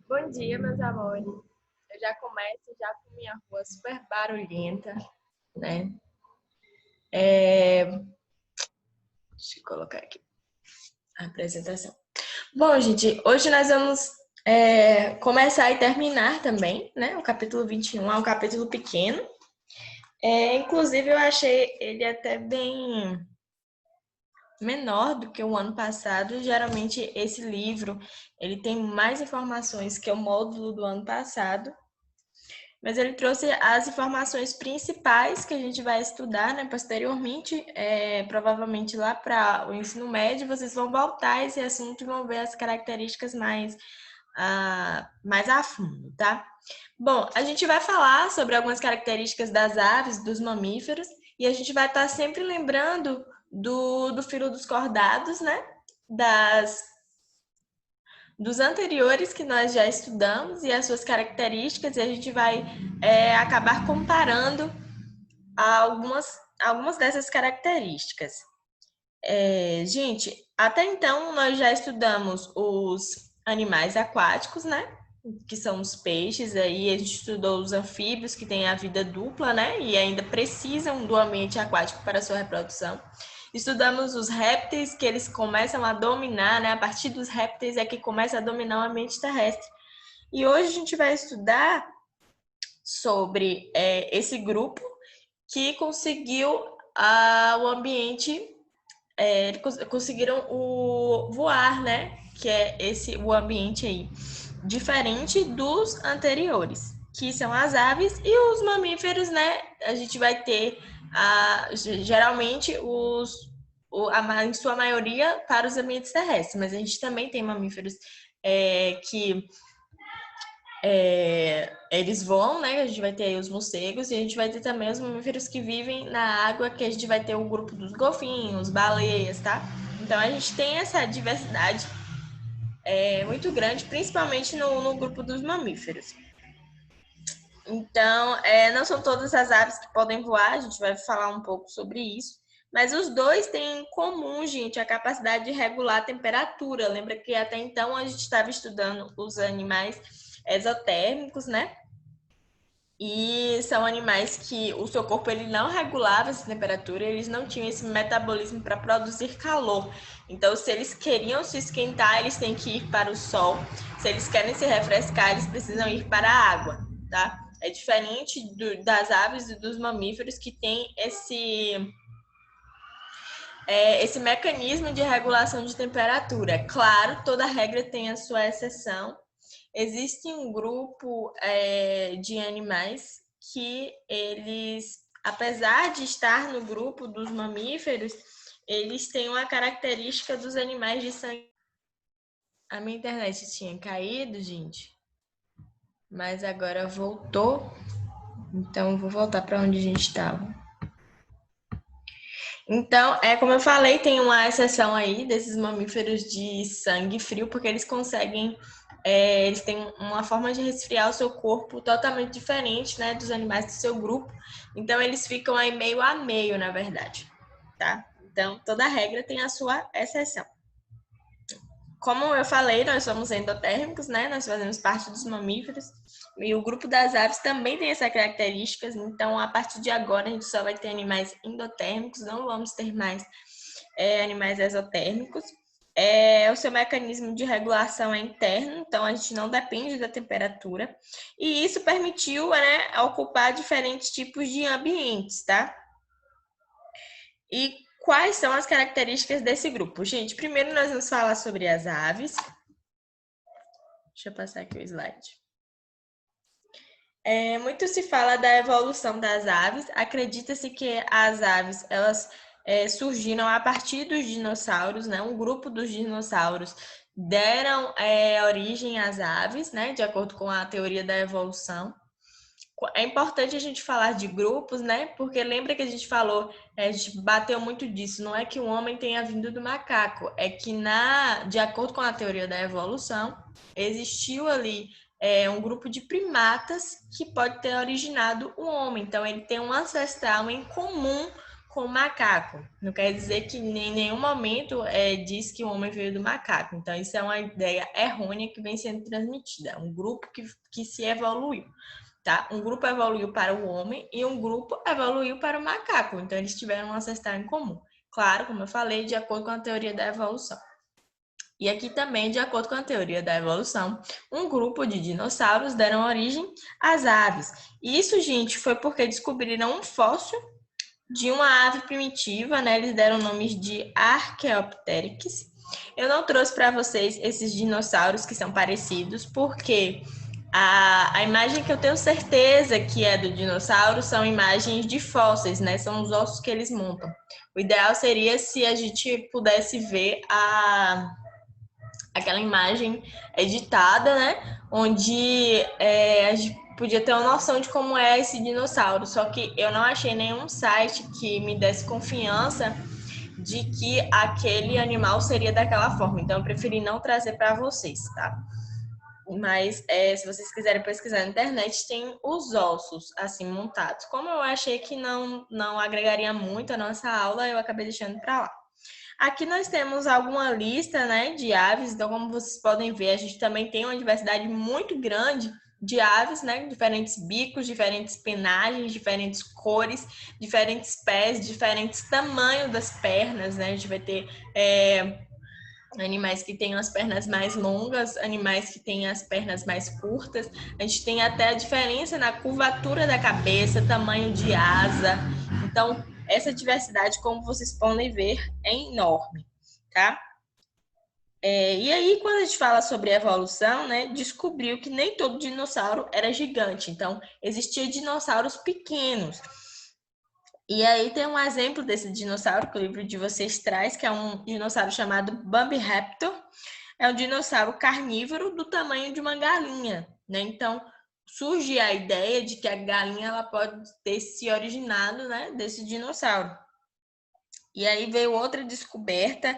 Bom dia, meus amores. Eu já começo já com minha rua super barulhenta, né? Deixa eu colocar aqui a apresentação. Bom, gente, hoje nós vamos começar e terminar também, né? O capítulo 21 é um capítulo pequeno. Inclusive, eu achei ele até bem menor do que o ano passado. Geralmente, esse livro, ele tem mais informações que o módulo do ano passado. Mas ele trouxe as informações principais que a gente vai estudar, né, posteriormente, provavelmente lá para o ensino médio, vocês vão voltar a esse assunto e vão ver as características mais a fundo, tá? Bom, a gente vai falar sobre algumas características das aves, dos mamíferos, e a gente vai estar sempre lembrando do filo dos cordados, né? Dos anteriores que nós já estudamos e as suas características, e a gente vai acabar comparando algumas dessas características. Gente, até então nós já estudamos os animais aquáticos, né? Que são os peixes, aí a gente estudou os anfíbios, que têm a vida dupla, né? E ainda precisam do ambiente aquático para sua reprodução. Estudamos os répteis, que eles começam a dominar, né? A partir dos répteis é que começa a dominar o ambiente terrestre. E hoje a gente vai estudar sobre esse grupo que conseguiu o ambiente, conseguiram voar, né? Que é o ambiente aí, diferente dos anteriores, que são as aves e os mamíferos, né? A gente vai ter geralmente em sua maioria para os ambientes terrestres, mas a gente também tem mamíferos que eles voam, né? A gente vai ter aí os morcegos e a gente vai ter também os mamíferos que vivem na água, que a gente vai ter o grupo dos golfinhos, baleias, tá? Então a gente tem essa diversidade muito grande, principalmente no grupo dos mamíferos. Então, não são todas as aves que podem voar, a gente vai falar um pouco sobre isso. Mas os dois têm em comum, gente, a capacidade de regular a temperatura. Lembra que até então a gente estava estudando os animais exotérmicos, né? E são animais que o seu corpo ele não regulava essa temperatura, eles não tinham esse metabolismo para produzir calor. Então, se eles queriam se esquentar, eles têm que ir para o sol. Se eles querem se refrescar, eles precisam ir para a água, tá? É diferente das aves e dos mamíferos que tem esse mecanismo de regulação de temperatura. Claro, toda regra tem a sua exceção. Existe um grupo de animais que eles, apesar de estar no grupo dos mamíferos, eles têm uma característica dos animais de sangue. A minha internet tinha caído, gente, mas agora voltou, então vou voltar para onde a gente estava. Então, como eu falei, tem uma exceção aí desses mamíferos de sangue frio, porque eles conseguem, eles têm uma forma de resfriar o seu corpo totalmente diferente, né, dos animais do seu grupo. Então, eles ficam aí meio a meio, na verdade, tá? Então, toda regra tem a sua exceção. Como eu falei, nós somos endotérmicos, né? Nós fazemos parte dos mamíferos. E o grupo das aves também tem essas características. Então, a partir de agora, a gente só vai ter animais endotérmicos, não vamos ter mais animais exotérmicos. O seu mecanismo de regulação é interno, então a gente não depende da temperatura. E isso permitiu, né, ocupar diferentes tipos de ambientes, tá? E quais são as características desse grupo? Gente, primeiro nós vamos falar sobre as aves. Deixa eu passar aqui o slide. Muito se fala da evolução das aves. Acredita-se que as aves elas surgiram a partir dos dinossauros, né? Um grupo dos dinossauros deram origem às aves, né? De acordo com a teoria da evolução. É importante a gente falar de grupos, né? Porque lembra que a gente falou, a gente bateu muito disso. Não é que o homem tenha vindo do macaco, é que de acordo com a teoria da evolução, existiu ali um grupo de primatas que pode ter originado o homem. Então ele tem um ancestral em comum com o macaco. Não quer dizer que em nenhum momento diz que o homem veio do macaco. Então, isso é uma ideia errônea que vem sendo transmitida. Um grupo que se evoluiu, tá? Um grupo evoluiu para o homem e um grupo evoluiu para o macaco. Então, eles tiveram um ancestral em comum. Claro, como eu falei, de acordo com a teoria da evolução. E aqui também, de acordo com a teoria da evolução, um grupo de dinossauros deram origem às aves. E isso, gente, foi porque descobriram um fóssil de uma ave primitiva, né? Eles deram nomes de Archaeopteryx. Eu não trouxe para vocês esses dinossauros que são parecidos, porque a imagem que eu tenho certeza que é do dinossauro são imagens de fósseis, né? São os ossos que eles montam. O ideal seria se a gente pudesse ver aquela imagem editada, né? Onde a gente podia ter uma noção de como é esse dinossauro. Só que eu não achei nenhum site que me desse confiança de que aquele animal seria daquela forma. Então, eu preferi não trazer para vocês, tá? Mas se vocês quiserem pesquisar na internet, tem os ossos assim montados. Como eu achei que não agregaria muito a nossa aula, eu acabei deixando para lá. Aqui nós temos alguma lista, né, de aves. Então, como vocês podem ver, a gente também tem uma diversidade muito grande de aves, né? Diferentes bicos, diferentes penagens, diferentes cores, diferentes pés, diferentes tamanhos das pernas, né? A gente vai ter animais que têm as pernas mais longas, animais que têm as pernas mais curtas. A gente tem até a diferença na curvatura da cabeça, tamanho de asa. Então, essa diversidade, como vocês podem ver, é enorme, tá? E aí, quando a gente fala sobre evolução, né, descobriu que nem todo dinossauro era gigante. Então, existiam dinossauros pequenos. E aí tem um exemplo desse dinossauro que o livro de vocês traz, que é um dinossauro chamado Bambi-Raptor. É um dinossauro carnívoro do tamanho de uma galinha, né? Então, surge a ideia de que a galinha ela pode ter se originado, né, desse dinossauro. E aí veio outra descoberta,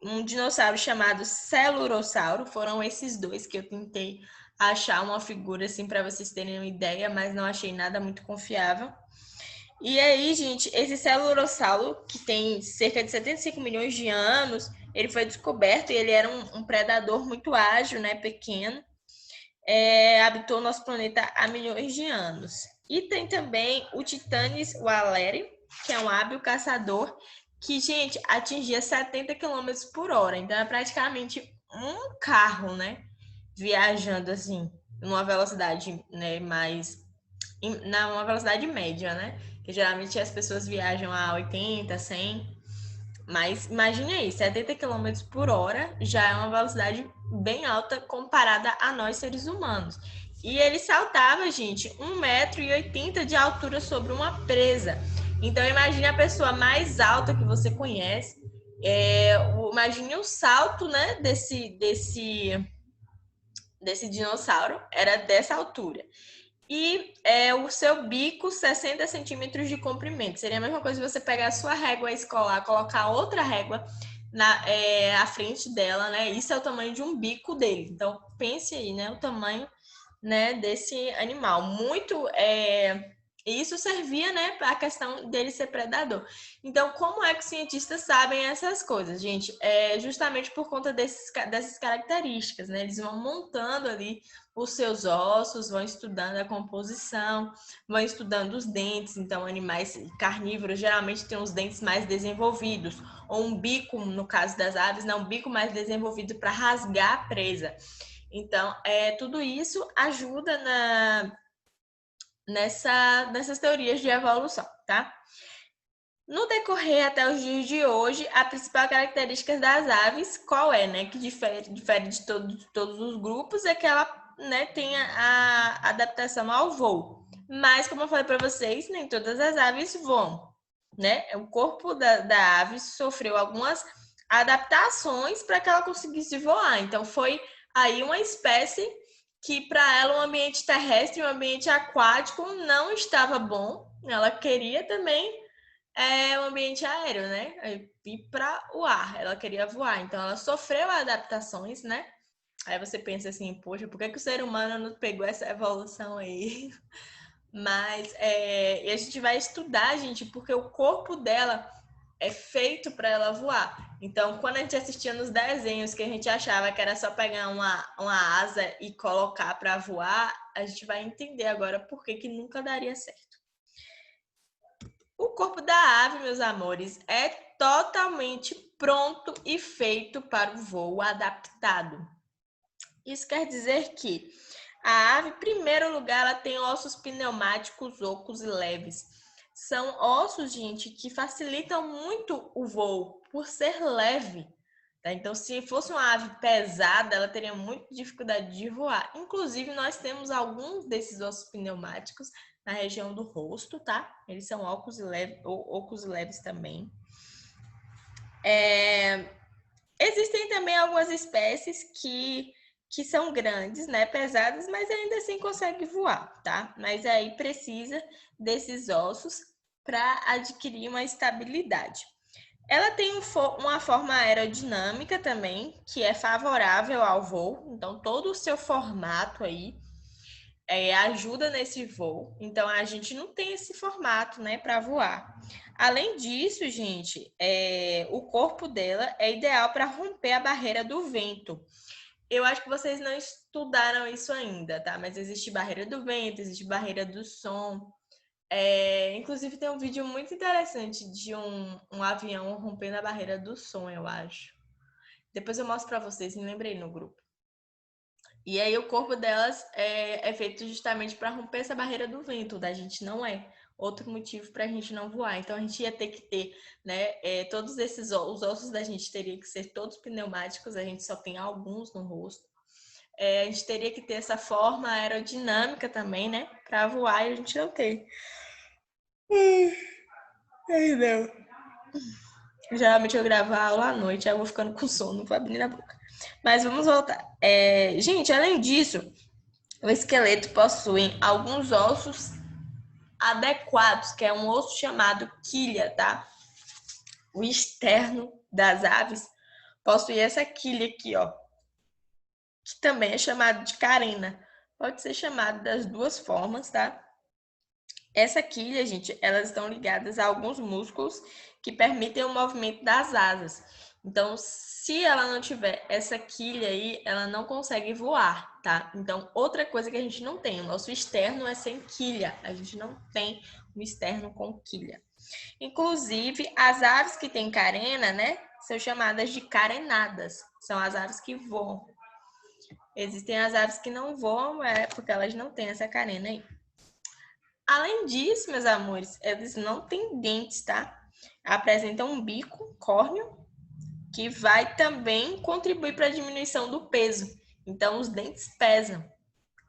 um dinossauro chamado Celurossauro. Foram esses dois que eu tentei achar uma figura assim para vocês terem uma ideia, mas não achei nada muito confiável. E aí, gente, esse Celurossauro, que tem cerca de 75 milhões de anos, ele foi descoberto e ele era um predador muito ágil, né, pequeno. Habitou nosso planeta há milhões de anos. E tem também o Titanes waleri, que é um hábil caçador, que, gente, atingia 70 km por hora. Então, é praticamente um carro, né, viajando, assim, numa velocidade, né, numa velocidade média, né? Que geralmente as pessoas viajam a 80, 100. Mas imagine aí, 70 km por hora já é uma velocidade bem alta comparada a nós seres humanos. E ele saltava, gente, 1,80 m de altura sobre uma presa. Então imagine a pessoa mais alta que você conhece. Imagine o salto, né, desse dinossauro, era dessa altura. E o seu bico, 60 centímetros de comprimento. Seria a mesma coisa se você pegar a sua régua escolar, colocar outra régua à frente dela, né? Isso é o tamanho de um bico dele. Então, pense aí, né? O tamanho, né, desse animal. Isso servia, né, para a questão dele ser predador. Então, como é que os cientistas sabem essas coisas, gente? É justamente por conta dessas características, né? Eles vão montando ali os seus ossos, vão estudando a composição, vão estudando os dentes. Então, animais carnívoros geralmente têm os dentes mais desenvolvidos, ou um bico, no caso das aves, né, um bico mais desenvolvido para rasgar a presa. Então, tudo isso ajuda nessas teorias de evolução, tá? No decorrer até os dias de hoje, a principal característica das aves, qual é, né? Que difere de todos os grupos, é que ela, né, tem a adaptação ao voo. Mas, como eu falei para vocês, nem todas as aves voam, né? O corpo da ave sofreu algumas adaptações para que ela conseguisse voar. Então, foi aí uma espécie que para ela o ambiente terrestre e o ambiente aquático não estava bom. Ela queria também o ambiente aéreo, né? Ir para o ar, ela queria voar. Então ela sofreu adaptações, né? Aí você pensa assim, poxa, por que o ser humano não pegou essa evolução aí? Mas e a gente vai estudar, gente, porque o corpo dela é feito para ela voar. Então, quando a gente assistia nos desenhos que a gente achava que era só pegar uma asa e colocar para voar, a gente vai entender agora por que nunca daria certo. O corpo da ave, meus amores, é totalmente pronto e feito para o voo adaptado. Isso quer dizer que a ave, em primeiro lugar, ela tem ossos pneumáticos ocos e leves. São ossos, gente, que facilitam muito o voo por ser leve. Tá? Então, se fosse uma ave pesada, ela teria muita dificuldade de voar. Inclusive, nós temos alguns desses ossos pneumáticos na região do rosto, tá? Eles são ocos leves também. Existem também algumas espécies que são grandes, né, pesadas, mas ainda assim conseguem voar, tá? Mas aí precisa desses ossos para adquirir uma estabilidade. Ela tem uma forma aerodinâmica também, que é favorável ao voo. Então, todo o seu formato aí ajuda nesse voo. Então, a gente não tem esse formato, né, para voar. Além disso, gente, o corpo dela é ideal para romper a barreira do vento. Eu acho que vocês não estudaram isso ainda, tá? Mas existe barreira do vento, existe barreira do som. Inclusive, tem um vídeo muito interessante de um avião rompendo a barreira do som, eu acho. Depois eu mostro para vocês, me lembrei no grupo. E aí o corpo delas é feito justamente para romper essa barreira do vento, da gente não é. Outro motivo para a gente não voar. Então a gente ia ter que ter, né? Todos esses os ossos da gente teria que ser todos pneumáticos, a gente só tem alguns no rosto. A gente teria que ter essa forma aerodinâmica também, né? Para voar e a gente não tem. Ai, não. Geralmente eu gravo a aula à noite, aí eu vou ficando com sono, não vou abrir a boca. Mas vamos voltar. Gente, além disso, o esqueleto possui alguns ossos adequados, que é um osso chamado quilha, tá? O externo das aves possui essa quilha aqui, ó, que também é chamado de carena. Pode ser chamado das duas formas, tá? Essa quilha, gente, elas estão ligadas a alguns músculos que permitem o movimento das asas. Então, se ela não tiver essa quilha aí, ela não consegue voar, tá? Então, outra coisa que a gente não tem, o nosso externo é sem quilha. A gente não tem um externo com quilha. Inclusive, as aves que têm carena, né, são chamadas de carenadas. São as aves que voam. Existem as aves que não voam, porque elas não têm essa carena aí. Além disso, meus amores, eles não têm dentes, tá? Apresentam um bico córneo que vai também contribuir para a diminuição do peso. Então, os dentes pesam.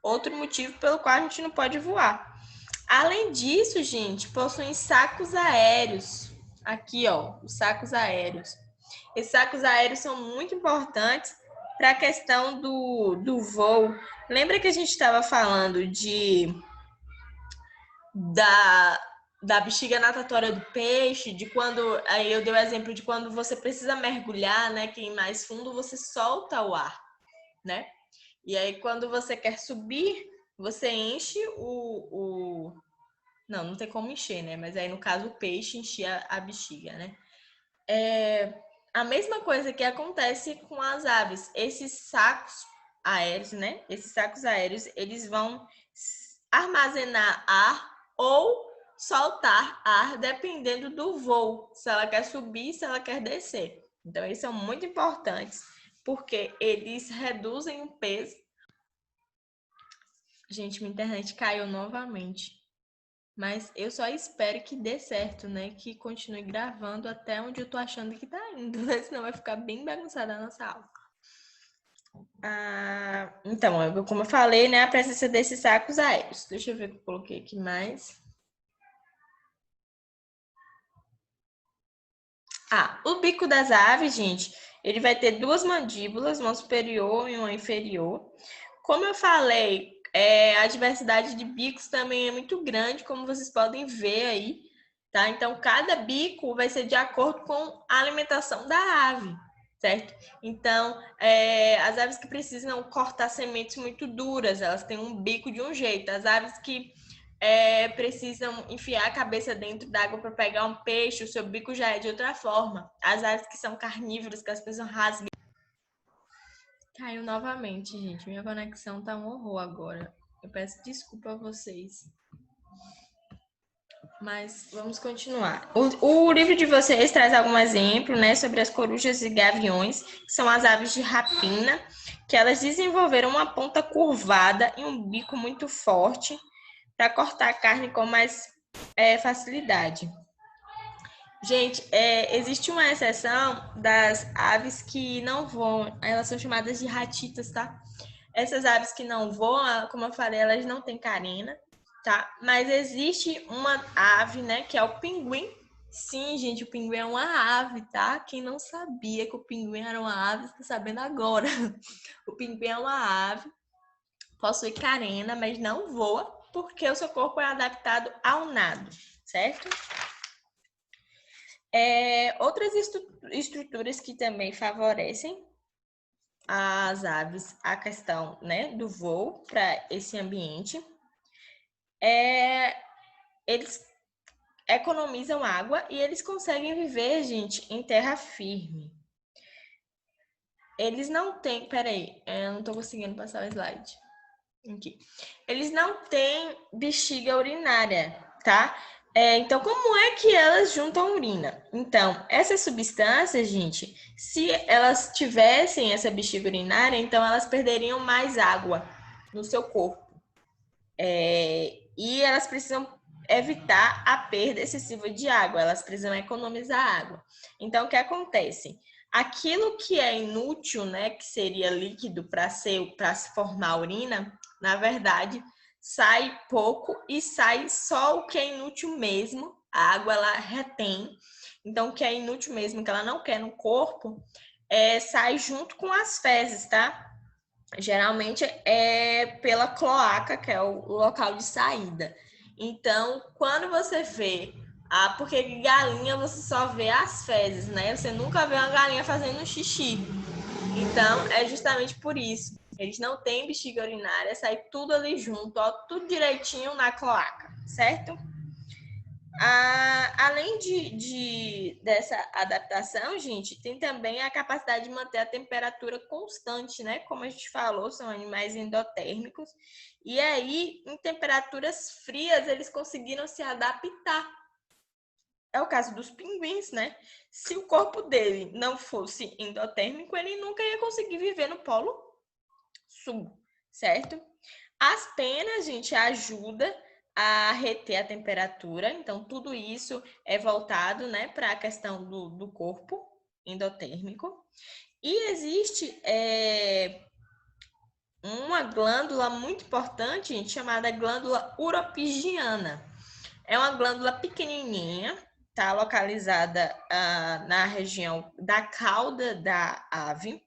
Outro motivo pelo qual a gente não pode voar. Além disso, gente, possuem sacos aéreos. Aqui, ó, os sacos aéreos. Esses sacos aéreos são muito importantes para a questão do voo. Lembra que a gente estava falando da bexiga natatória do peixe, de quando, aí eu dei o exemplo de quando você precisa mergulhar, né, que em mais fundo você solta o ar, né? E aí quando você quer subir, você enche não tem como encher, né? Mas aí no caso o peixe enchia a bexiga, né? A mesma coisa que acontece com as aves. Esses sacos aéreos, né? Esses sacos aéreos, eles vão armazenar ar ou soltar ar dependendo do voo, se ela quer subir, se ela quer descer. Então, eles são muito importantes porque eles reduzem o peso. Gente, minha internet caiu novamente. Mas eu só espero que dê certo, né? Que continue gravando até onde eu tô achando que tá indo, né? Senão vai ficar bem bagunçada a nossa aula. Então, como eu falei, né? A presença desses sacos aéreos. Deixa eu ver o que eu coloquei aqui mais. O bico das aves, gente, ele vai ter duas mandíbulas, uma superior e uma inferior. Como eu falei, a diversidade de bicos também é muito grande, como vocês podem ver aí, tá? Então, cada bico vai ser de acordo com a alimentação da ave, certo? Então, as aves que precisam cortar sementes muito duras, elas têm um bico de um jeito. As aves que precisam enfiar a cabeça dentro d'água para pegar um peixe, o seu bico já é de outra forma. As aves que são carnívoras, que as pessoas rasgam. Caiu novamente, gente. Minha conexão tá um horror agora. Eu peço desculpa a vocês. Mas vamos continuar. O livro de vocês traz algum exemplo, né, sobre as corujas e gaviões, que são as aves de rapina, que elas desenvolveram uma ponta curvada e um bico muito forte para cortar a carne com mais facilidade. Gente, existe uma exceção das aves que não voam, elas são chamadas de ratitas, tá? Essas aves que não voam, como eu falei, elas não têm carena, tá? Mas existe uma ave, né, que é o pinguim. Sim, gente, o pinguim é uma ave, tá? Quem não sabia que o pinguim era uma ave, está sabendo agora. O pinguim é uma ave, possui carena, mas não voa, porque o seu corpo é adaptado ao nado, certo? Outras estruturas que também favorecem as aves a questão, né, do voo para esse ambiente, eles economizam água e eles conseguem viver, gente, em terra firme. Eles não têm, peraí, eu não tô conseguindo passar o slide. Aqui. Eles não têm bexiga urinária, tá? Então, como é que elas juntam urina? Então, essas substâncias, gente, se elas tivessem essa bexiga urinária, então elas perderiam mais água no seu corpo. E elas precisam evitar a perda excessiva de água, elas precisam economizar água. Então, o que acontece? Aquilo que é inútil, né, que seria líquido para se formar urina, na verdade, sai pouco e sai só o que é inútil mesmo. A água, ela retém. Então, o que é inútil mesmo, que ela não quer no corpo, sai junto com as fezes, tá? Geralmente é pela cloaca, que é o local de saída. Então, quando você vê... porque galinha você só vê as fezes, né? Você nunca vê uma galinha fazendo xixi. Então, é justamente por isso. Eles não têm bexiga urinária, sai tudo ali junto, ó, tudo direitinho na cloaca, certo? Além dessa adaptação, gente, tem também a capacidade de manter a temperatura constante, né? Como a gente falou, são animais endotérmicos. E aí, em temperaturas frias, eles conseguiram se adaptar. É o caso dos pinguins, né? Se o corpo dele não fosse endotérmico, ele nunca ia conseguir viver no Polo Sul, certo? As penas, gente, ajuda a reter a temperatura. Então, tudo isso é voltado, né, para a questão do corpo endotérmico. E existe uma glândula muito importante, gente, chamada glândula uropigiana. É uma glândula pequenininha, tá localizada na região da cauda da ave.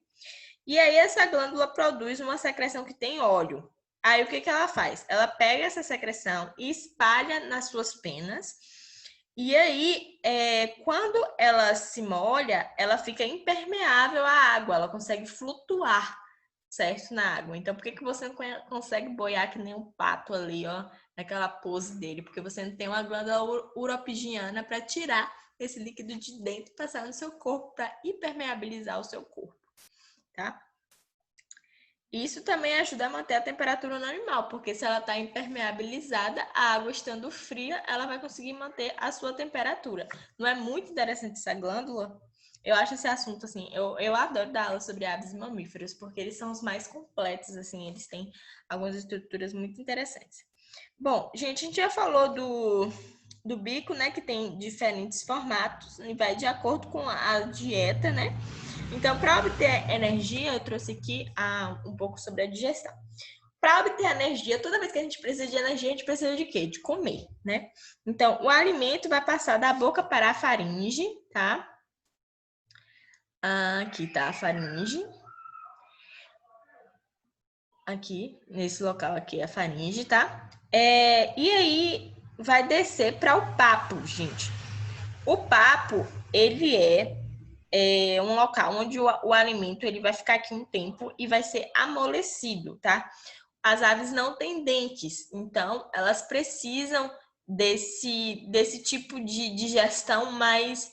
E aí essa glândula produz uma secreção que tem óleo. Aí o que ela faz? Ela pega essa secreção e espalha nas suas penas. E aí, quando ela se molha, ela fica impermeável à água, ela consegue flutuar, certo, na água. Então, por que você não consegue boiar que nem um pato ali, ó, naquela pose dele? Porque você não tem uma glândula uropigiana para tirar esse líquido de dentro e passar no seu corpo para impermeabilizar o seu corpo, tá? Isso também ajuda a manter a temperatura no animal, porque se ela está impermeabilizada, a água estando fria, ela vai conseguir manter a sua temperatura. Não é muito interessante essa glândula? Eu acho esse assunto, assim, eu adoro dar aula sobre aves e mamíferos, porque eles são os mais completos, assim, eles têm algumas estruturas muito interessantes. Bom, gente, a gente já falou do bico, né, que tem diferentes formatos, e vai de acordo com a dieta, né? Então, para obter energia, eu trouxe aqui um pouco sobre a digestão. Para obter energia, toda vez que a gente precisa de energia, a gente precisa de quê? De comer, né? Então, o alimento vai passar da boca para a faringe, tá? Aqui tá a faringe. Aqui, nesse local aqui, a faringe, tá? E aí, vai descer para o papo, gente. O papo, ele é um local onde o alimento ele vai ficar aqui um tempo e vai ser amolecido, tá? as aves não têm dentes, então elas precisam desse tipo de digestão mais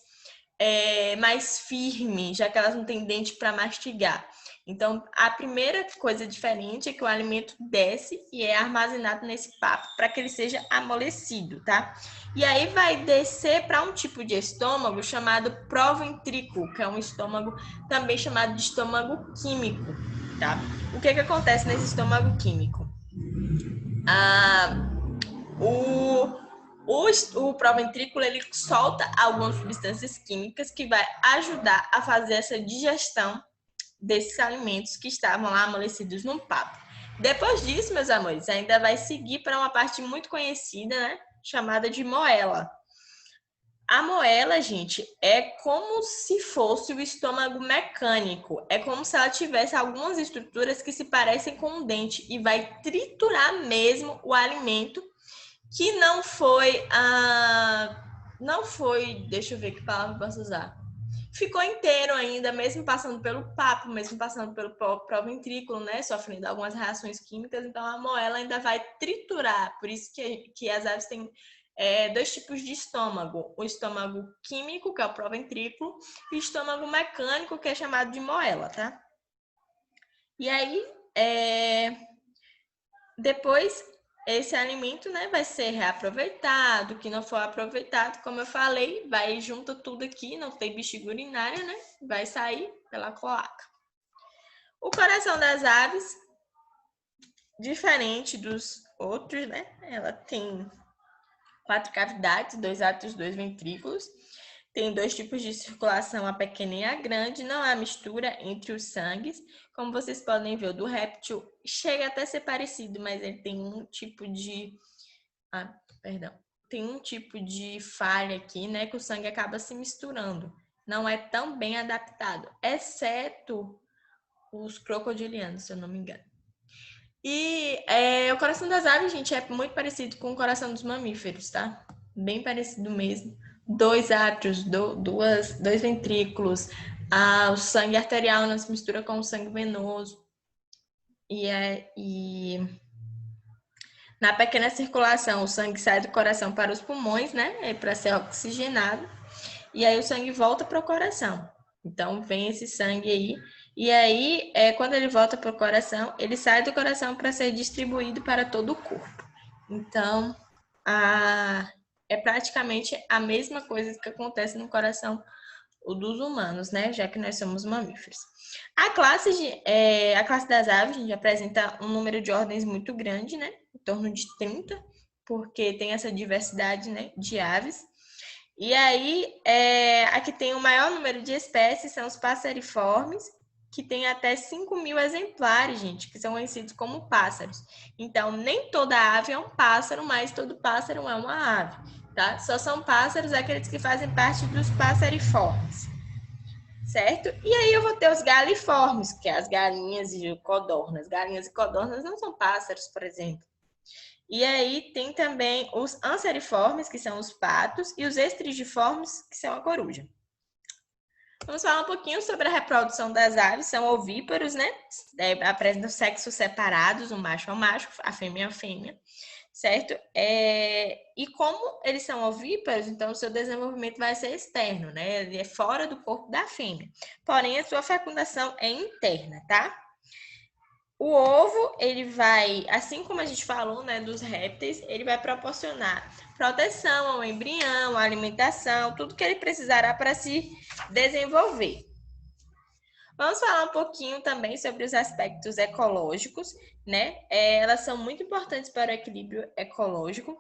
firme, já que elas não têm dente para mastigar. Então, a primeira coisa diferente é que o alimento desce e é armazenado nesse papo para que ele seja amolecido, tá? E aí vai descer para um tipo de estômago chamado proventrículo, que é um estômago também chamado de estômago químico, tá? O que acontece nesse estômago químico? O proventrículo ele solta algumas substâncias químicas que vai ajudar a fazer essa digestão desses alimentos que estavam lá amolecidos no papo. Depois disso, meus amores, ainda vai seguir para uma parte muito conhecida, né, chamada de moela. A moela, gente, é como se fosse o estômago mecânico. É como se ela tivesse algumas estruturas que se parecem com um dente e vai triturar mesmo o alimento que não foi deixa eu ver que palavra eu posso usar. Ficou inteiro ainda, mesmo passando pelo papo, mesmo passando pelo proventrículo, né? Sofrendo algumas reações químicas, então a moela ainda vai triturar. Por isso que as aves têm dois tipos de estômago: o estômago químico, que é o proventrículo, e o estômago mecânico, que é chamado de moela, tá? E aí, depois esse alimento, né, vai ser reaproveitado. O que não for aproveitado, como eu falei, vai junto tudo aqui, não tem bexiga urinária, né? Vai sair pela cloaca. O coração das aves, diferente dos outros, né? Ela tem 4 cavidades, 2 átrios, 2 ventrículos. Tem 2 tipos de circulação, a pequena e a grande. Não há mistura entre os sangues. Como vocês podem ver, o do réptil chega até a ser parecido, mas ele tem um tipo de... Tem um tipo de falha aqui, né? Que o sangue acaba se misturando. Não é tão bem adaptado, exceto os crocodilianos, se eu não me engano. E o coração das aves, gente, é muito parecido com o coração dos mamíferos, tá? Bem parecido mesmo. 2 átrios, 2 ventrículos, o sangue arterial não se mistura com o sangue venoso. E na pequena circulação, o sangue sai do coração para os pulmões, né? Para ser oxigenado. E aí o sangue volta para o coração. Então, vem esse sangue aí. E aí, quando ele volta para o coração, ele sai do coração para ser distribuído para todo o corpo. Então, é praticamente a mesma coisa que acontece no coração dos humanos, né? Já que nós somos mamíferos. A classe das aves, a gente apresenta um número de ordens muito grande, né? Em torno de 30, porque tem essa diversidade, né, de aves. E aí, a que tem o maior número de espécies são os passeriformes, que tem até 5.000 exemplares, gente, que são conhecidos como pássaros. Então, nem toda ave é um pássaro, mas todo pássaro é uma ave, tá? Só são pássaros aqueles que fazem parte dos passeriformes, certo? E aí eu vou ter os galiformes, que é as galinhas e codornas. Galinhas e codornas não são pássaros, por exemplo. E aí tem também os anseriformes, que são os patos, e os estrigiformes, que são a coruja. Vamos falar um pouquinho sobre a reprodução das aves. São ovíparos, né? Apresentam sexos separados, o macho é o macho, a fêmea é a fêmea, certo? E como eles são ovíparos, então o seu desenvolvimento vai ser externo, né? Ele é fora do corpo da fêmea. Porém, a sua fecundação é interna, tá? O ovo, ele vai, assim como a gente falou, né, dos répteis, ele vai proporcionar proteção ao embrião, alimentação, tudo que ele precisará para se desenvolver. Vamos falar um pouquinho também sobre os aspectos ecológicos, né? Elas são muito importantes para o equilíbrio ecológico.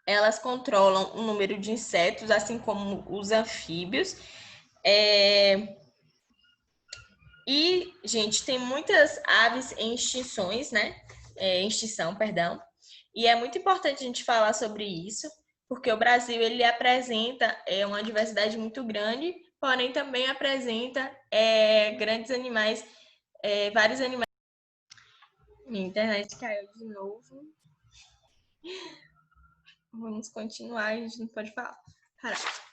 Elas controlam o número de insetos, assim como os anfíbios. E, gente, tem muitas aves em extinções, né? Extinção, perdão. E é muito importante a gente falar sobre isso, porque o Brasil, ele apresenta uma diversidade muito grande, porém também apresenta grandes animais, vários animais. Minha internet caiu de novo. Vamos continuar, a gente não pode falar.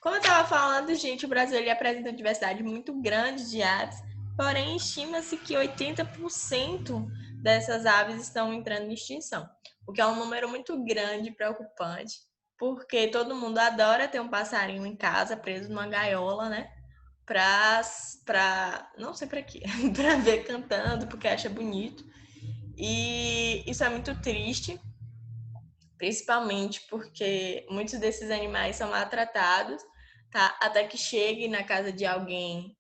Como eu estava falando, gente, o Brasil, ele apresenta uma diversidade muito grande de aves. Porém, estima-se que 80% dessas aves estão entrando em extinção, o que é um número muito grande e preocupante, porque todo mundo adora ter um passarinho em casa preso numa gaiola, né? Não sei para quê, para ver cantando, porque acha bonito. E isso é muito triste, principalmente porque muitos desses animais são maltratados, tá? Até que chegue na casa de alguém,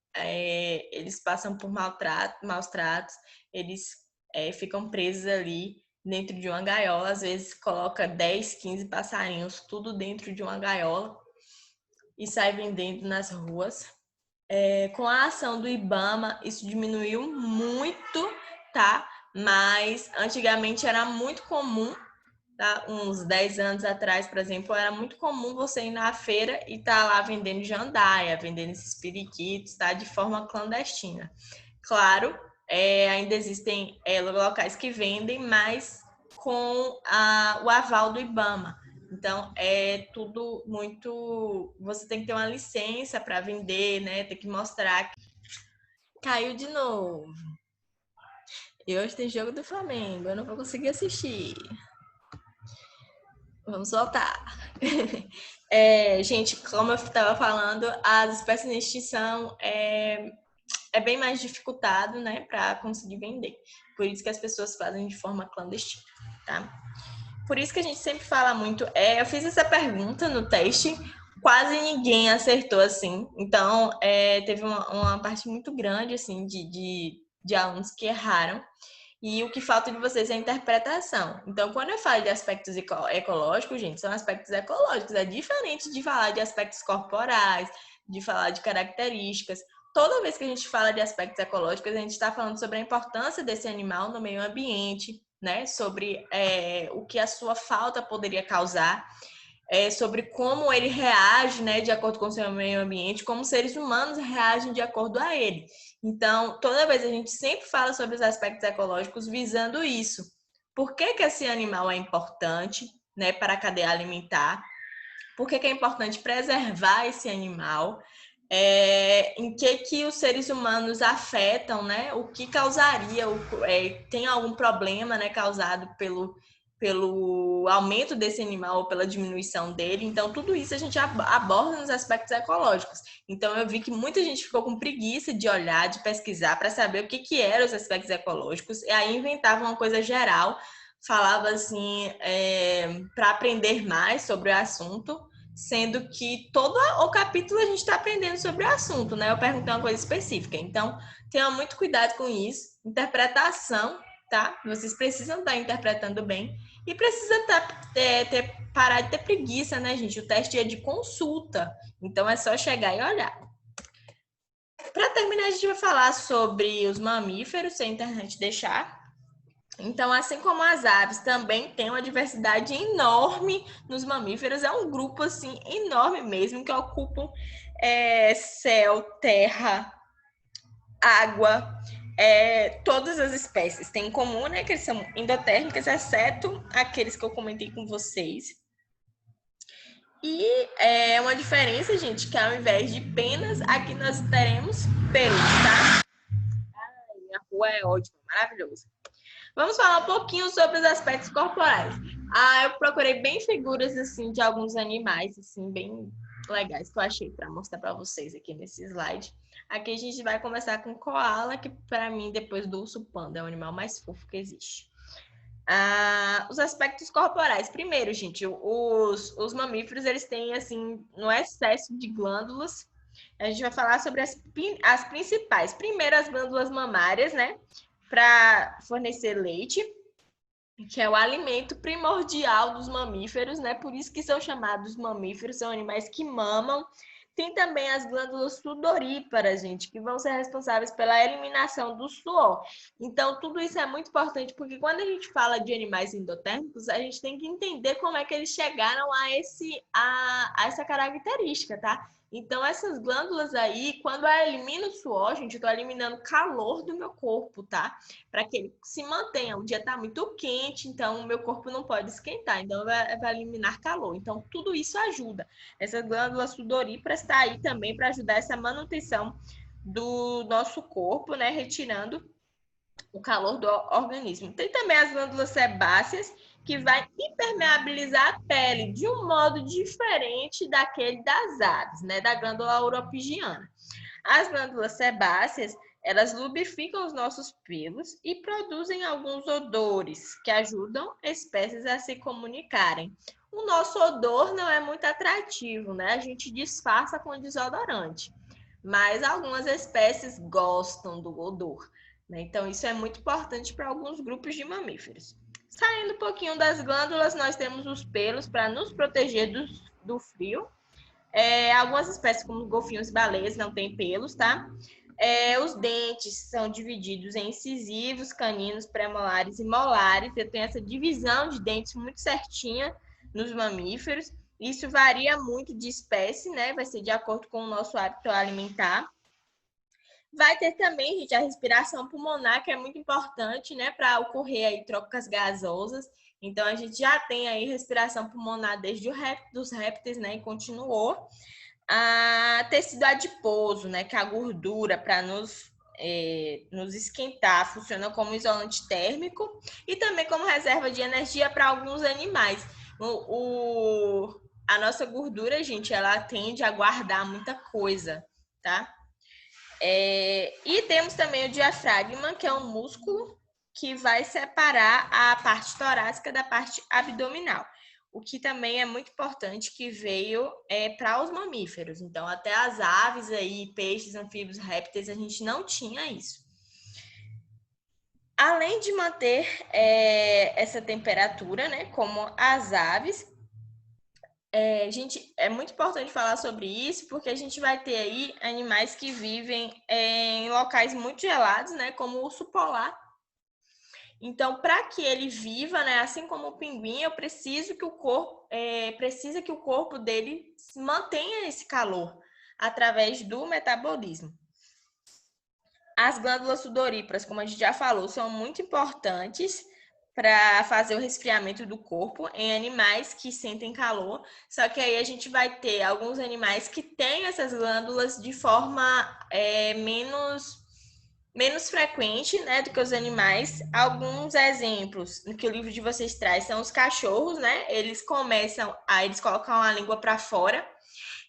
eles passam por maus tratos, eles ficam presos ali dentro de uma gaiola, às vezes coloca 10, 15 passarinhos, tudo dentro de uma gaiola e sai vendendo nas ruas. Com a ação do IBAMA, isso diminuiu muito, tá? Mas antigamente era muito comum, tá? Uns 10 anos atrás, por exemplo, era muito comum você ir na feira e estar lá vendendo jandaia, vendendo esses periquitos, tá? De forma clandestina. Claro, ainda existem locais que vendem, mas com o aval do IBAMA. Então, é tudo muito... Você tem que ter uma licença para vender, né? Tem que mostrar. Caiu de novo. E hoje tem jogo do Flamengo. Eu não vou conseguir assistir. Vamos voltar. Gente, como eu estava falando, as espécies em extinção é bem mais dificultado, né? Para conseguir vender. Por isso que as pessoas fazem de forma clandestina, tá? Por isso que a gente sempre fala muito. Eu fiz essa pergunta no teste, quase ninguém acertou assim. Então, teve uma parte muito grande assim de alunos que erraram. E o que falta de vocês é a interpretação. Então, quando eu falo de aspectos ecológicos, gente, são aspectos ecológicos. É diferente de falar de aspectos corporais, de falar de características. Toda vez que a gente fala de aspectos ecológicos, a gente está falando sobre a importância desse animal no meio ambiente, né? Sobre o que a sua falta poderia causar, sobre como ele reage, né, de acordo com o seu meio ambiente, como seres humanos reagem de acordo a ele. Então, toda vez a gente sempre fala sobre os aspectos ecológicos visando isso. Por que que esse animal é importante, né, para a cadeia alimentar? Por que que é importante preservar esse animal? Em que os seres humanos afetam, né? O que causaria, tem algum problema, né, causado pelo aumento desse animal ou pela diminuição dele. Então, tudo isso a gente aborda nos aspectos ecológicos. Então, eu vi que muita gente ficou com preguiça de olhar, de pesquisar para saber o que eram os aspectos ecológicos, e aí inventava uma coisa geral, falava assim, para aprender mais sobre o assunto, sendo que todo o capítulo a gente está aprendendo sobre o assunto, né? Eu perguntei uma coisa específica. Então, tenham muito cuidado com isso. Interpretação, tá? Vocês precisam estar interpretando bem e precisa parar de ter preguiça, né, gente? O teste é de consulta, então é só chegar e olhar. Para terminar, a gente vai falar sobre os mamíferos, se a internet deixar. Então, assim como as aves também tem uma diversidade enorme nos mamíferos, é um grupo assim enorme mesmo que ocupam céu, terra, água, todas as espécies têm em comum, né, que eles são endotérmicas, exceto aqueles que eu comentei com vocês. E é uma diferença, gente, que ao invés de penas, aqui nós teremos pelos, tá? Ai, a rua é ótima, maravilhosa. Vamos falar um pouquinho sobre os aspectos corporais. Eu procurei bem figuras assim de alguns animais assim bem legais que eu achei para mostrar para vocês aqui nesse slide. Aqui a gente vai começar com o koala, que para mim depois do urso panda é o animal mais fofo que existe. Os aspectos corporais. Primeiro, gente, os mamíferos eles têm assim no excesso de glândulas. A gente vai falar sobre as principais. Primeiro, as glândulas mamárias, né? Para fornecer leite, que é o alimento primordial dos mamíferos, né? Por isso que são chamados mamíferos, são animais que mamam. Tem também as glândulas sudoríparas, gente, que vão ser responsáveis pela eliminação do suor. Então, tudo isso é muito importante, porque quando a gente fala de animais endotérmicos, a gente tem que entender como é que eles chegaram a essa característica, tá? Então, essas glândulas aí, quando eu elimino o suor, gente, eu tô eliminando calor do meu corpo, tá? Para que ele se mantenha. O dia está muito quente, então o meu corpo não pode esquentar, então vai eliminar calor. Então, tudo isso ajuda. Essa glândula sudorípara está aí também para ajudar essa manutenção do nosso corpo, né? Retirando o calor do organismo. Tem também as glândulas sebáceas, que vai impermeabilizar a pele de um modo diferente daquele das aves, né, da glândula uropigiana. As glândulas sebáceas, elas lubrificam os nossos pelos e produzem alguns odores que ajudam espécies a se comunicarem. O nosso odor não é muito atrativo, né? A gente disfarça com desodorante, mas algumas espécies gostam do odor, né? Então, isso é muito importante para alguns grupos de mamíferos. Saindo um pouquinho das glândulas, nós temos os pelos para nos proteger do frio. Algumas espécies, como golfinhos e baleias, não têm pelos, tá? Os dentes são divididos em incisivos, caninos, premolares e molares. Eu tenho essa divisão de dentes muito certinha nos mamíferos. Isso varia muito de espécie, né? Vai ser de acordo com o nosso hábito alimentar. Vai ter também, gente, a respiração pulmonar, que é muito importante, né, para ocorrer aí trocas gasosas. Então, a gente já tem aí respiração pulmonar desde dos répteis, né, e continuou. A tecido adiposo, né, que é a gordura para nos esquentar, funciona como isolante térmico e também como reserva de energia para alguns animais. A nossa gordura, gente, ela tende a guardar muita coisa, tá? E temos também o diafragma, que é um músculo que vai separar a parte torácica da parte abdominal. O que também é muito importante, que veio para os mamíferos. Então, até as aves aí, peixes, anfíbios, répteis, a gente não tinha isso. Além de manter essa temperatura, né, como as aves, gente, é muito importante falar sobre isso, porque a gente vai ter aí animais que vivem em locais muito gelados, né, como o urso polar. Então, para que ele viva, né, assim como o pinguim, eu preciso que precisa que o corpo dele mantenha esse calor através do metabolismo. As glândulas sudoríparas, como a gente já falou, são muito importantes para fazer o resfriamento do corpo em animais que sentem calor. Só que aí a gente vai ter alguns animais que têm essas glândulas de forma menos frequente, né, do que os animais. Alguns exemplos que o livro de vocês traz são os cachorros, né? Eles colocam a língua para fora.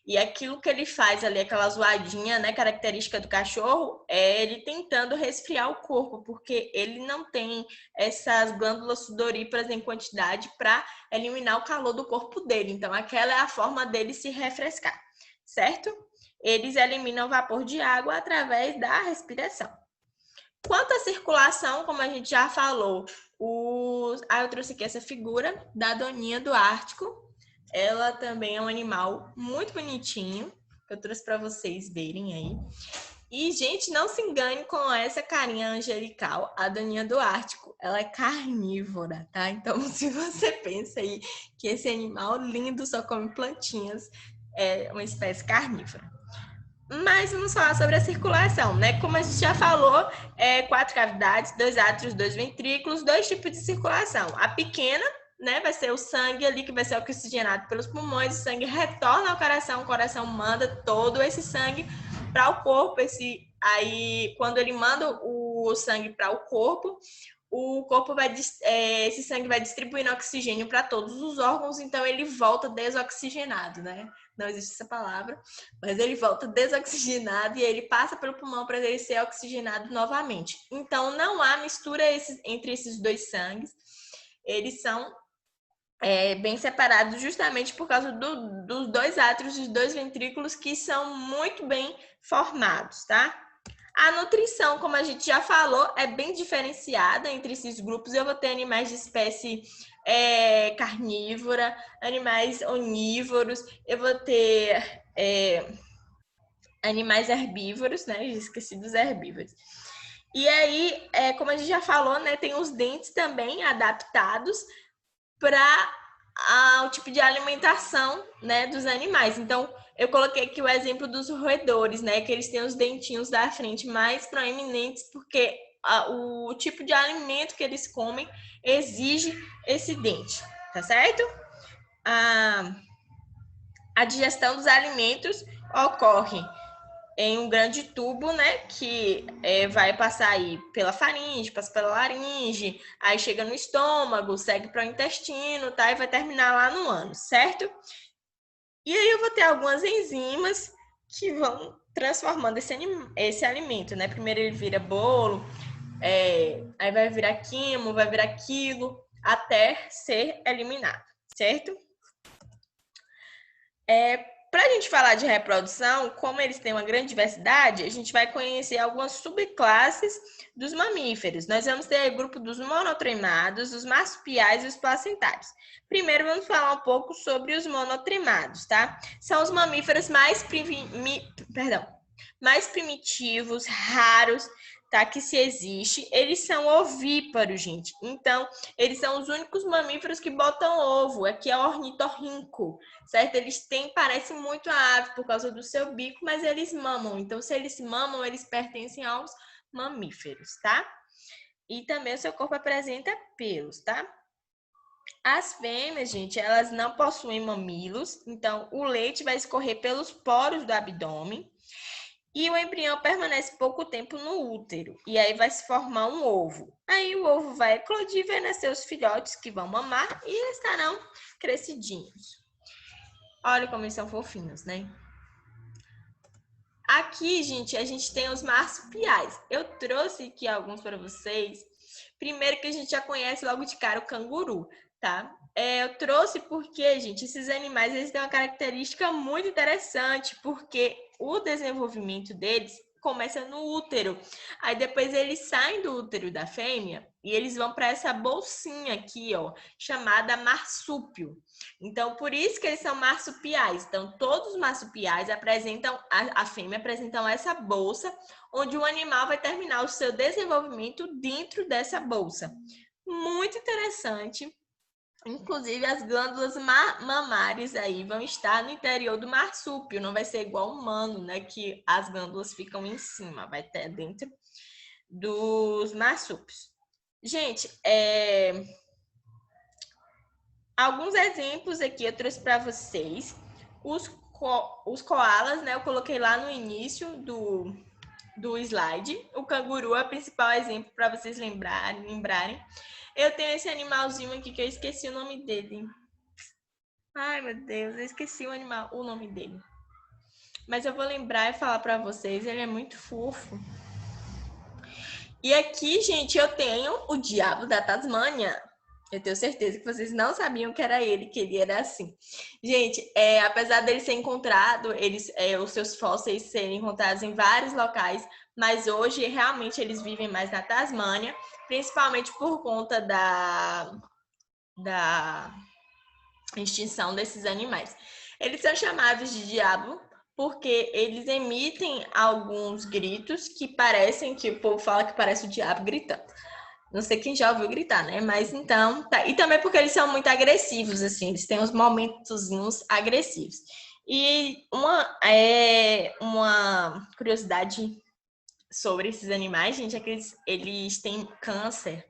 E aquilo que ele faz ali, aquela zoadinha, né, característica do cachorro, é ele tentando resfriar o corpo, porque ele não tem essas glândulas sudoríparas em quantidade para eliminar o calor do corpo dele. Então, aquela é a forma dele se refrescar, certo? Eles eliminam vapor de água através da respiração. Quanto à circulação, como a gente já falou, eu trouxe aqui essa figura da doninha do Ártico. Ela também é um animal muito bonitinho, que eu trouxe para vocês verem aí. E, gente, não se engane com essa carinha angelical, a doninha do Ártico. Ela é carnívora, tá? Então, se você pensa aí que esse animal lindo só come plantinhas, é uma espécie carnívora. Mas vamos falar sobre a circulação, né? Como a gente já falou, 4 cavidades, 2 átrios, 2 ventrículos, 2 tipos de circulação. A pequena, né, vai ser o sangue ali que vai ser oxigenado pelos pulmões, o sangue retorna ao coração, o coração manda todo esse sangue para o corpo. Aí, quando ele manda o sangue para o corpo esse sangue vai distribuindo oxigênio para todos os órgãos, então ele volta desoxigenado, né? Não existe essa palavra, mas ele volta desoxigenado e ele passa pelo pulmão para ele ser oxigenado novamente. Então, não há mistura entre esses dois sangues, eles são bem separados justamente por causa dos 2 átrios e 2 ventrículos que são muito bem formados, tá? A nutrição, como a gente já falou, é bem diferenciada entre esses grupos. Eu vou ter animais de espécie carnívora, animais onívoros, eu vou ter animais herbívoros, né? Eu esqueci dos herbívoros. E aí, como a gente já falou, né, tem os dentes também adaptados para o tipo de alimentação, né, dos animais. Então, eu coloquei aqui o exemplo dos roedores, né, que eles têm os dentinhos da frente mais proeminentes, porque o tipo de alimento que eles comem exige esse dente, tá certo? A digestão dos alimentos ocorre em um grande tubo, né, que vai passar aí pela faringe, passa pela laringe, aí chega no estômago, segue para o intestino, tá, e vai terminar lá no ânus, certo? E aí eu vou ter algumas enzimas que vão transformando esse alimento, né? Primeiro ele vira bolo, aí vai virar quimo, vai virar quilo, até ser eliminado, certo? Para a gente falar de reprodução, como eles têm uma grande diversidade, a gente vai conhecer algumas subclasses dos mamíferos. Nós vamos ter o grupo dos monotremados, os marsupiais e os placentários. Primeiro, vamos falar um pouco sobre os monotremados, tá? São os mamíferos mais primitivos, raros, tá? Que se existe. Eles são ovíparos, gente. Então, eles são os únicos mamíferos que botam ovo. Aqui é o ornitorrinco, certo? Eles parecem muito a ave por causa do seu bico, mas eles mamam. Então, se eles mamam, eles pertencem aos mamíferos, tá? E também o seu corpo apresenta pelos, tá? As fêmeas, gente, elas não possuem mamilos, então o leite vai escorrer pelos poros do abdômen e o embrião permanece pouco tempo no útero e aí vai se formar um ovo. Aí o ovo vai eclodir, vai nascer os filhotes que vão mamar e estarão crescidinhos. Olha como eles são fofinhos, né? Aqui, gente, a gente tem os marsupiais. Eu trouxe aqui alguns para vocês. Primeiro que a gente já conhece logo de cara o canguru, tá? Eu trouxe porque, gente, esses animais eles têm uma característica muito interessante, porque o desenvolvimento deles começa no útero. Aí depois eles saem do útero da fêmea e eles vão para essa bolsinha aqui, ó, chamada marsúpio. Então, por isso que eles são marsupiais. Então, todos os marsupiais apresentam, a fêmea apresentam essa bolsa, onde o animal vai terminar o seu desenvolvimento dentro dessa bolsa. Muito interessante. Inclusive, as glândulas mamárias aí vão estar no interior do marsúpio. Não vai ser igual ao humano, né? Que as glândulas ficam em cima. Vai ter dentro dos marsúpios. Gente, alguns exemplos aqui eu trouxe para vocês. Os koalas, né? Eu coloquei lá no início do slide. O canguru é o principal exemplo para vocês lembrarem. Eu tenho esse animalzinho aqui que eu esqueci o nome dele. Ai, meu Deus, eu esqueci o nome dele. Mas eu vou lembrar e falar para vocês, ele é muito fofo. E aqui, gente, eu tenho o diabo da Tasmânia. Eu tenho certeza que vocês não sabiam que era ele, que ele era assim. Gente, apesar dele ser encontrado, os seus fósseis serem encontrados em vários locais, mas hoje realmente eles vivem mais na Tasmânia, principalmente por conta da extinção desses animais. Eles são chamados de diabo porque eles emitem alguns gritos que parecem, que o povo fala que parece o diabo gritando. Não sei quem já ouviu gritar, né? Mas então, tá. E também porque eles são muito agressivos, assim, eles têm uns momentozinhos agressivos. E uma curiosidade sobre esses animais, gente, é que eles têm câncer,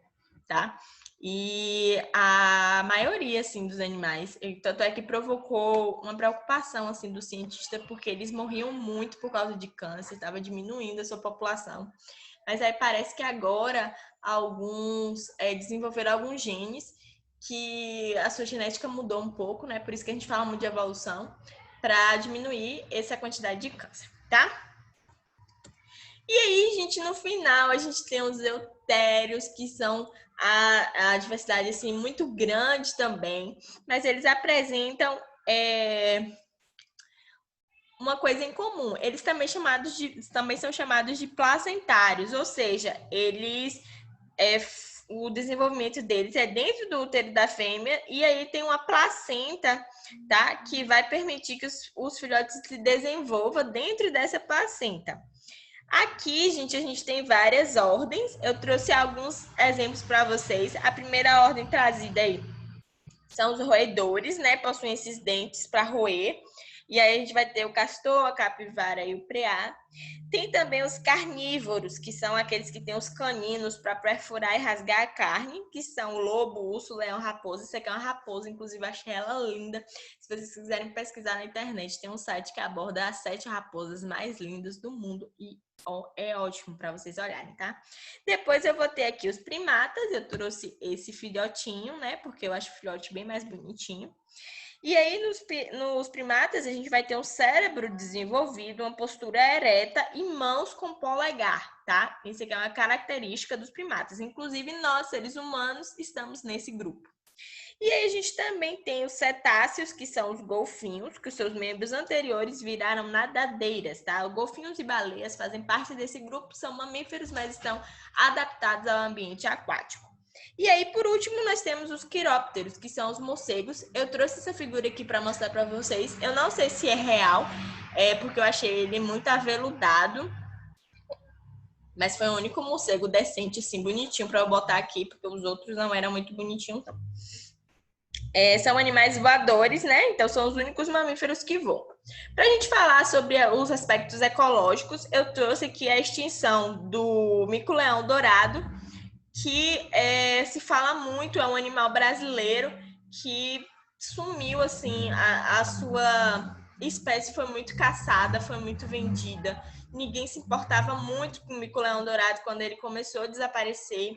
tá? E a maioria, assim, dos animais, tanto é que provocou uma preocupação, assim, do cientista, porque eles morriam muito por causa de câncer, estava diminuindo a sua população. Mas aí parece que agora alguns desenvolveram alguns genes que a sua genética mudou um pouco, né? Por isso que a gente fala muito de evolução, para diminuir essa quantidade de câncer, tá? E aí, gente, no final, a gente tem os eutérios, que são a diversidade, assim, muito grande também, mas eles apresentam uma coisa em comum. Eles também são chamados de placentários, ou seja, o desenvolvimento deles é dentro do útero da fêmea e aí tem uma placenta, tá? Que vai permitir que os filhotes se desenvolvam dentro dessa placenta. Aqui, gente, a gente tem várias ordens. Eu trouxe alguns exemplos para vocês. A primeira ordem trazida aí são os roedores, né? Possuem esses dentes para roer. E aí a gente vai ter o castor, a capivara e o preá. Tem também os carnívoros, que são aqueles que têm os caninos para perfurar e rasgar a carne, que são o lobo, o urso, o leão, a raposa. Isso aqui é uma raposa, inclusive achei ela linda. Se vocês quiserem pesquisar na internet, tem um site que aborda as 7 raposas mais lindas do mundo e é ótimo para vocês olharem, tá? Depois eu vou ter aqui os primatas. Eu trouxe esse filhotinho, né? Porque eu acho o filhote bem mais bonitinho. E aí, nos primatas, a gente vai ter um cérebro desenvolvido, uma postura ereta e mãos com polegar, tá? Isso aqui é uma característica dos primatas. Inclusive, nós, seres humanos, estamos nesse grupo. E aí, a gente também tem os cetáceos, que são os golfinhos, que os seus membros anteriores viraram nadadeiras, tá? Os golfinhos e baleias fazem parte desse grupo, são mamíferos, mas estão adaptados ao ambiente aquático. E aí, por último, nós temos os quirópteros, que são os morcegos. Eu trouxe essa figura aqui para mostrar para vocês. Eu não sei se é real, porque eu achei ele muito aveludado. Mas foi o único morcego decente, assim, bonitinho para eu botar aqui, porque os outros não eram muito bonitinhos, não. São animais voadores, né? Então, são os únicos mamíferos que voam. Para a gente falar sobre os aspectos ecológicos, eu trouxe aqui a extinção do mico-leão dourado, que se fala muito, é um animal brasileiro que sumiu, assim, a sua espécie foi muito caçada, foi muito vendida. Ninguém se importava muito com o mico-leão dourado quando ele começou a desaparecer.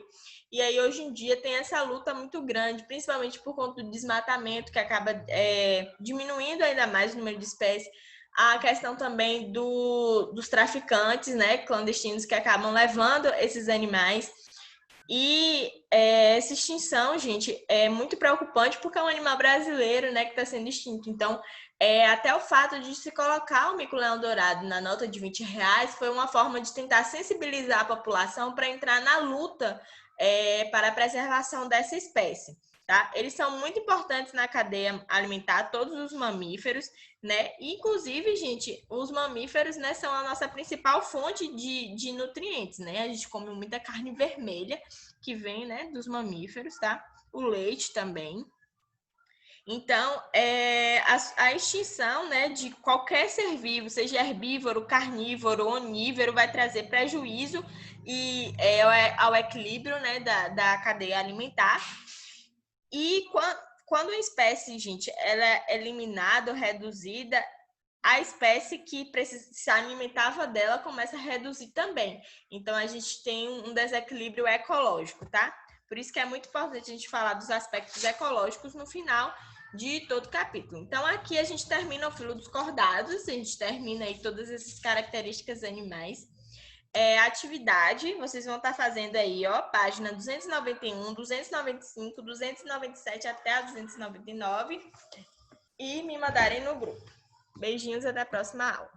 E aí, hoje em dia, tem essa luta muito grande, principalmente por conta do desmatamento, que acaba diminuindo ainda mais o número de espécies. A questão também dos traficantes, né, clandestinos, que acabam levando esses animais. E essa extinção, gente, é muito preocupante porque é um animal brasileiro, né, que está sendo extinto. Então, até o fato de se colocar o mico-leão dourado na nota de R$20 foi uma forma de tentar sensibilizar a população para entrar na luta para a preservação dessa espécie. Tá? Eles são muito importantes na cadeia alimentar, todos os mamíferos, né? Inclusive, gente, os mamíferos, né, são a nossa principal fonte de nutrientes, né? A gente come muita carne vermelha, que vem, né, dos mamíferos, tá? O leite também. Então, a extinção, né, de qualquer ser vivo, seja herbívoro, carnívoro, onívoro, vai trazer prejuízo ao equilíbrio, né, da cadeia alimentar. E quando a espécie, gente, ela é eliminada ou reduzida, a espécie que se alimentava dela começa a reduzir também. Então, a gente tem um desequilíbrio ecológico, tá? Por isso que é muito importante a gente falar dos aspectos ecológicos no final de todo capítulo. Então, aqui a gente termina o filo dos cordados, a gente termina aí todas essas características animais. Atividade, vocês vão estar fazendo aí, ó, página 291, 295, 297 até a 299 e me mandarem no grupo. Beijinhos, até a próxima aula.